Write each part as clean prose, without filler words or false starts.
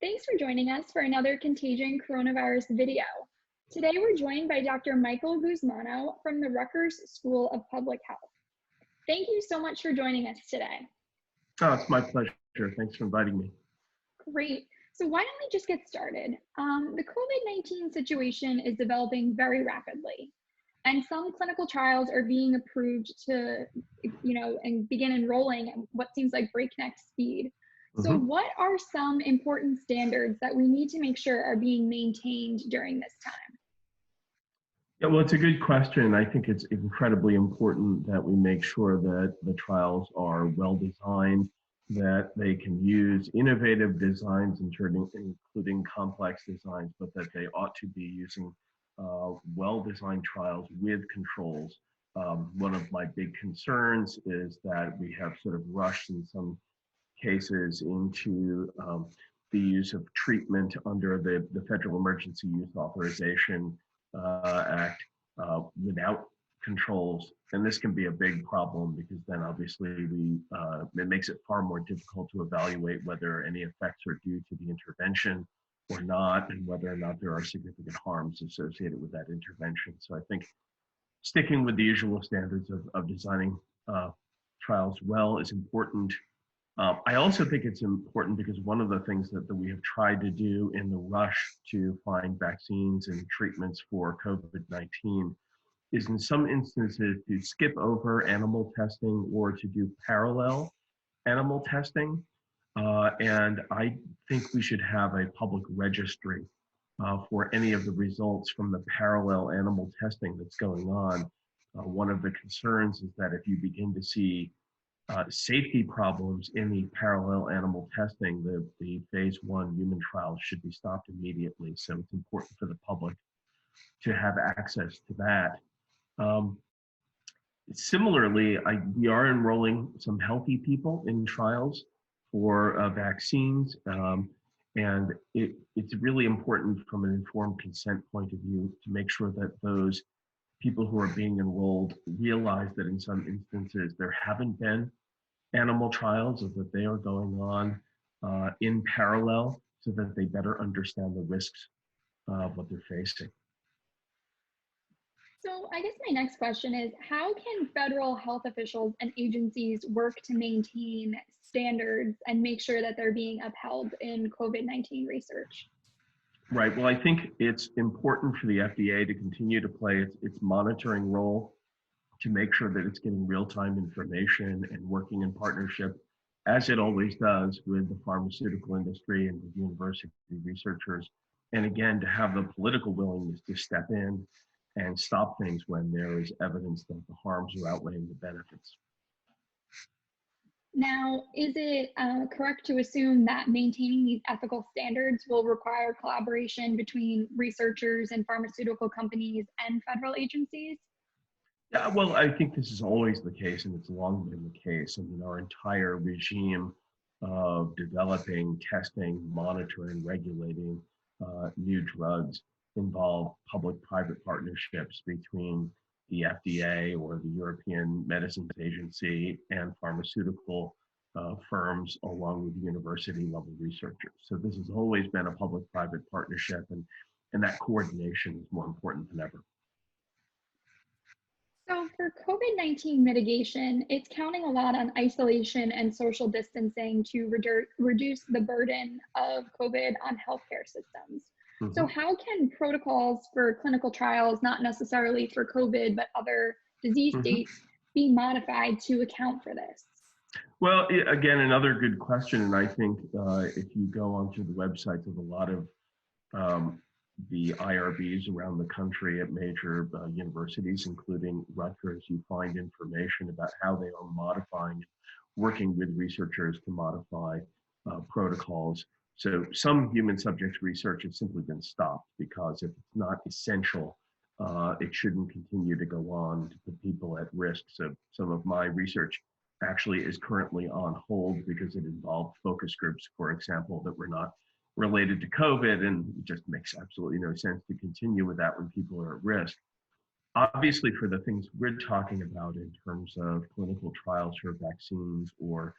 Thanks for joining us for another Contagion Coronavirus video. Today we're joined by Dr. Michael Gusmano from the Rutgers School of Public Health. Thank you so much for joining us today. Oh, it's my pleasure. Thanks for inviting me. Great. So why don't we just get started? The COVID-19 situation is developing very rapidly, and some clinical trials are being approved to, and begin enrolling at what seems like breakneck speed. So what are some important standards that we need to make sure are being maintained during this time? Yeah, well, it's a good question. I think it's incredibly important that we make sure that the trials are well designed, that they can use innovative designs, including complex designs, but that they ought to be using well-designed trials with controls. One of my big concerns is that we have sort of rushed in some cases into the use of treatment under the Federal Emergency Use Authorization Act without controls. And this can be a big problem because then obviously it makes it far more difficult to evaluate whether any effects are due to the intervention or not, and whether or not there are significant harms associated with that intervention. So I think sticking with the usual standards of designing trials well is important. I also think it's important because one of the things that we have tried to do in the rush to find vaccines and treatments for COVID-19 is in some instances to skip over animal testing or to do parallel animal testing. And I think we should have a public registry for any of the results from the parallel animal testing that's going on. One of the concerns is that if you begin to see safety problems in the parallel animal testing, the phase 1 human trials should be stopped immediately. So it's important for the public to have access to that. Similarly, we are enrolling some healthy people in trials for vaccines. And it's really important from an informed consent point of view to make sure that those people who are being enrolled realize that in some instances there haven't been animal trials, or that they are going on in parallel so that they better understand the risks of what they're facing. So I guess my next question is, how can federal health officials and agencies work to maintain standards and make sure that they're being upheld in COVID-19 research? Right. Well, I think it's important for the FDA to continue to play its monitoring role, to make sure that it's getting real-time information and working in partnership, as it always does, with the pharmaceutical industry and with university researchers. And again, to have the political willingness to step in and stop things when there is evidence that the harms are outweighing the benefits. Now, is it correct to assume that maintaining these ethical standards will require collaboration between researchers and pharmaceutical companies and federal agencies? Yeah, well, I think this is always the case, and it's long been the case. I mean, our entire regime of developing, testing, monitoring, regulating new drugs involve public-private partnerships between the FDA or the European Medicines Agency and pharmaceutical firms, along with university-level researchers. So this has always been a public-private partnership, and that coordination is more important than ever. So for COVID-19 mitigation, it's counting a lot on isolation and social distancing to reduce the burden of COVID on healthcare systems. So how can protocols for clinical trials, not necessarily for COVID, but other disease states, be modified to account for this? Well, again, another good question. And I think if you go onto the websites of a lot of the IRBs around the country at major universities, including Rutgers, you find information about how they are modifying, working with researchers to modify protocols. So some human subjects research has simply been stopped because if it's not essential, it shouldn't continue to go on to put people at risk. So some of my research actually is currently on hold because it involved focus groups, for example, that were not related to COVID, and it just makes absolutely no sense to continue with that when people are at risk. Obviously, for the things we're talking about in terms of clinical trials for vaccines or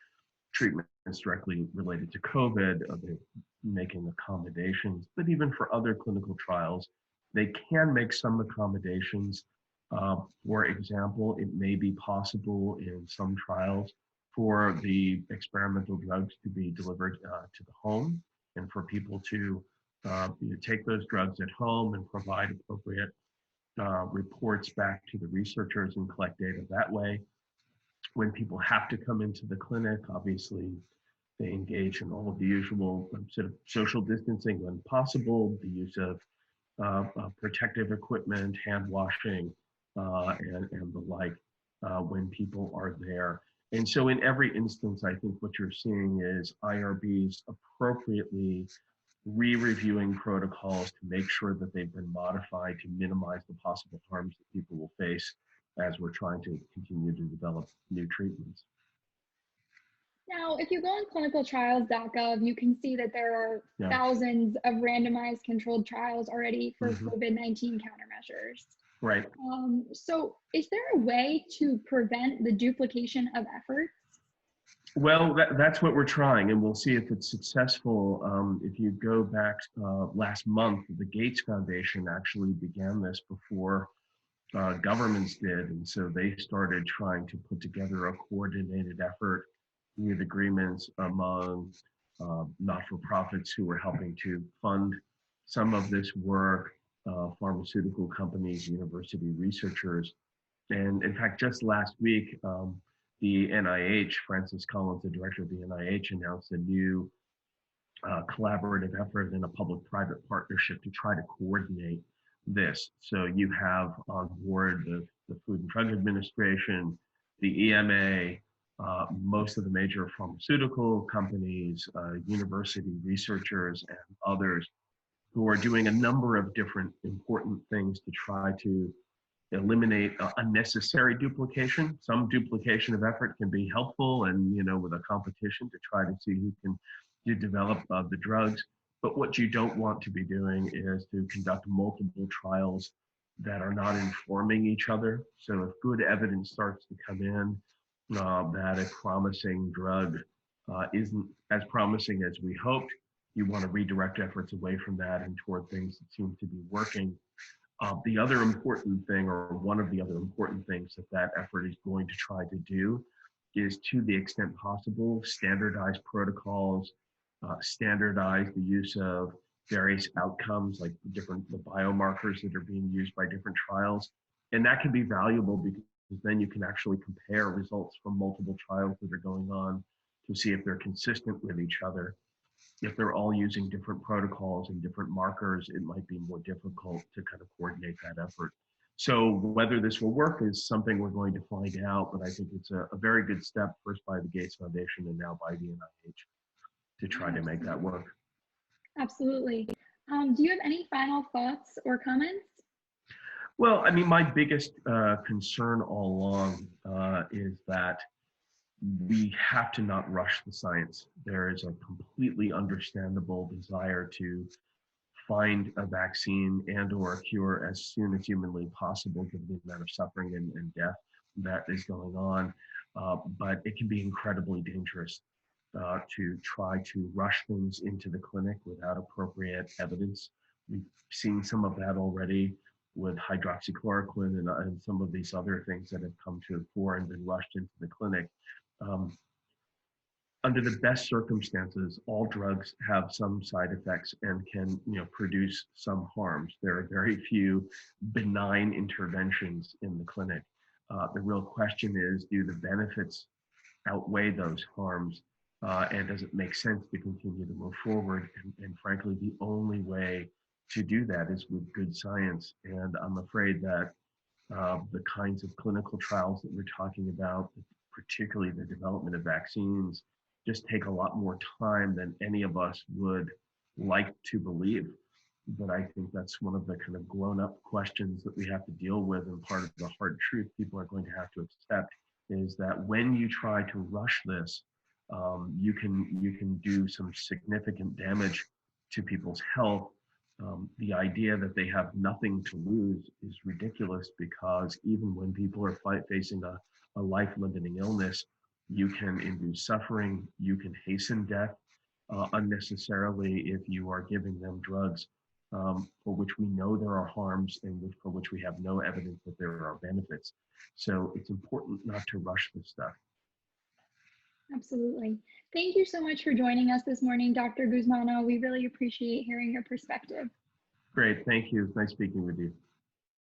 treatments directly related to COVID, they're making accommodations, but even for other clinical trials, they can make some accommodations. For example, it may be possible in some trials for the experimental drugs to be delivered to the home and for people to take those drugs at home and provide appropriate reports back to the researchers and collect data that way. When people have to come into the clinic, obviously they engage in all of the usual sort of social distancing when possible, the use of protective equipment, hand washing, and the like when people are there. And so in every instance, I think what you're seeing is IRBs appropriately re-reviewing protocols to make sure that they've been modified to minimize the possible harms that people will face as we're trying to continue to develop new treatments. Now, if you go on clinicaltrials.gov, you can see that there are thousands of randomized controlled trials already for COVID-19 countermeasures. Right. So is there a way to prevent the duplication of efforts? Well, that's what we're trying, and we'll see if it's successful. If you go back last month, the Gates Foundation actually began this before governments did, and so they started trying to put together a coordinated effort with agreements among not-for-profits who were helping to fund some of this work, pharmaceutical companies, university researchers. And in fact, just last week, the NIH, Francis Collins, the director of the NIH, announced a new collaborative effort in a public-private partnership to try to coordinate this. So you have on board the Food and Drug Administration, the EMA, most of the major pharmaceutical companies, university researchers, and others who are doing a number of different important things to try to eliminate unnecessary duplication. Some duplication of effort can be helpful, and with a competition to try to see who can develop the drugs. But what you don't want to be doing is to conduct multiple trials that are not informing each other. So if good evidence starts to come in that a promising drug isn't as promising as we hoped, you want to redirect efforts away from that and toward things that seem to be working. The other important thing, or one of the other important things that effort is going to try to do, is to the extent possible, standardize protocols, standardize the use of various outcomes like the biomarkers that are being used by different trials. And that can be valuable because then you can actually compare results from multiple trials that are going on to see if they're consistent with each other. If they're all using different protocols and different markers, it might be more difficult to kind of coordinate that effort. So whether this will work is something we're going to find out, but I think it's a very good step, first by the Gates Foundation and now by the NIH, to try to make that work. Absolutely. Do you have any final thoughts or comments? Well, I mean, my biggest concern all along is that we have to not rush the science. There is a completely understandable desire to find a vaccine and or a cure as soon as humanly possible, given the amount of suffering and death that is going on. But it can be incredibly dangerous to try to rush things into the clinic without appropriate evidence. We've seen some of that already with hydroxychloroquine and some of these other things that have come to the fore and been rushed into the clinic. Under the best circumstances, all drugs have some side effects and can produce some harms. There are very few benign interventions in the clinic. The real question is, do the benefits outweigh those harms? And does it make sense to continue to move forward? And frankly, the only way to do that is with good science. And I'm afraid that the kinds of clinical trials that we're talking about, particularly the development of vaccines, just take a lot more time than any of us would like to believe. But I think that's one of the kind of grown-up questions that we have to deal with, and part of the hard truth people are going to have to accept is that when you try to rush this, you can do some significant damage to people's health. The idea that they have nothing to lose is ridiculous, because even when people are facing a life-limiting illness, You can induce suffering. You can hasten death unnecessarily if you are giving them drugs for which we know there are harms and for which we have no evidence that there are benefits. So it's important not to rush this stuff. Absolutely. Thank you so much for joining us this morning, Dr. Gusmano. We really appreciate hearing your perspective. Great, thank you. It's nice speaking with you.